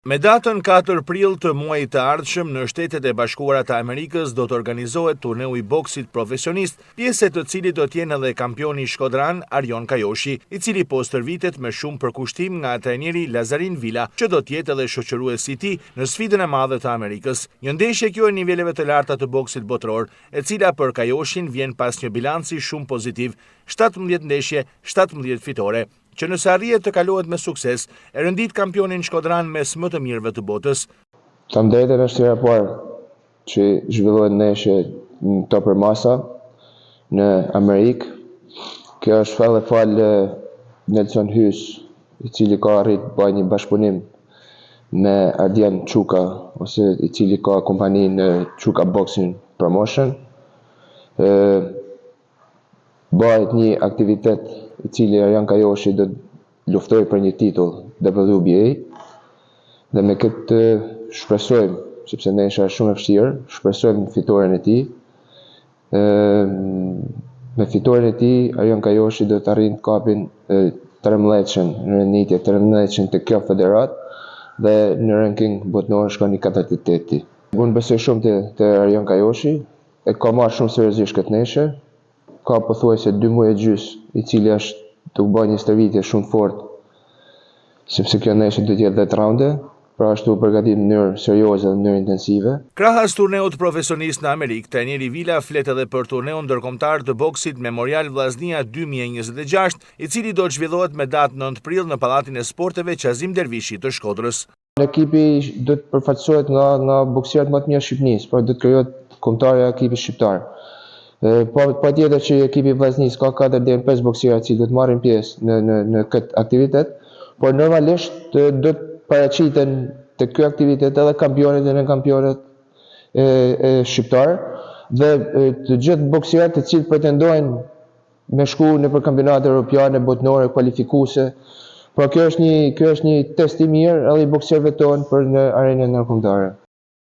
Me datën 4 prill të muajit të ardhshëm në Shtetet e Bashkuara të Amerikës do të organizohet turneu i boksit profesionist, pjesë të cilit do të jenë edhe kampioni shkodran Arjon Kajoshi, i cili po stërvitet me shumë përkushtim nga trajneri Lazarin Villa, që do të jetë edhe shoqërues i tij në sfidën e madhe të Amerikës. Një ndeshje kjo e niveleve të larta të boksit botror, e cila për Kajoshin vjen pas një bilanci shumë pozitiv, 17 ndeshje, 17 fitore, që nëse arrihet të kalohet me sukses, e rëndit kampionin shkodran mes më të mirëve të botës. Të mbetën është hera parë që zhvillohet ndeshje në këto përmasa në Amerikë. Kjo është fell e falë Nelson Hys, i cili ka arrit bëj një bashkëpunim me Ardian Çuka, ose i cili ka kompaninë Çuka Boxing Promotion. Bëhet një aktivitet i cili Arjon Kajoshi do të luftoj për një titull WBA, dhe me këtë shpresojmë, sepse ndeshja është shumë e vështirë, shpresojmë fitoren e tij. Me fitoren e tij, Arjon Kajoshi do të arrijë kapin 13-shën në renditje 13-shën të kjo federat, dhe në ranking botëror shkon i 48. Unë besoj shumë te Arjon Kajoshi, e ka marrë shumë seriozisht këtë ndeshje. Ka pothuajse 2 muaj e gjys, i cili është të bëjë një stërvitje shumë fort, sepse kjo ndeshje do të jetë 10 raunde, pra ashtu përgatit në mënyrë serioze dhe në mënyrë intensive. Krahas turneut profesionist në Amerikë, trajneri Villa flet edhe për turneun ndërkombëtar të boksit Memorial Vllaznia 2026, i cili do të zhvillohet me datë 9 prill në Pallatin e Sporteve Qazim Dervishi të Shkodrës. Ekipi do të përfaqësohet nga boksierët më të mirë Shqipërisë, pra do të krijohet kombëtarja e ekipit shqiptar. Patjetër që ekipi Vllaznis ka 4 deri në 5 boksierë që do të marrin pjesë në këtë aktivitet, por normalisht do të paraqiten te ky aktivitet edhe kampionët dhe nënkampionët e shqiptar, dhe të gjithë boksierët të cilët pretendojnë me shku nëpër kampionate europiane, botërore, kualifikuese. Por kjo është një test i mirë edhe i bokserëve tonë për në arenën ndërkombëtare.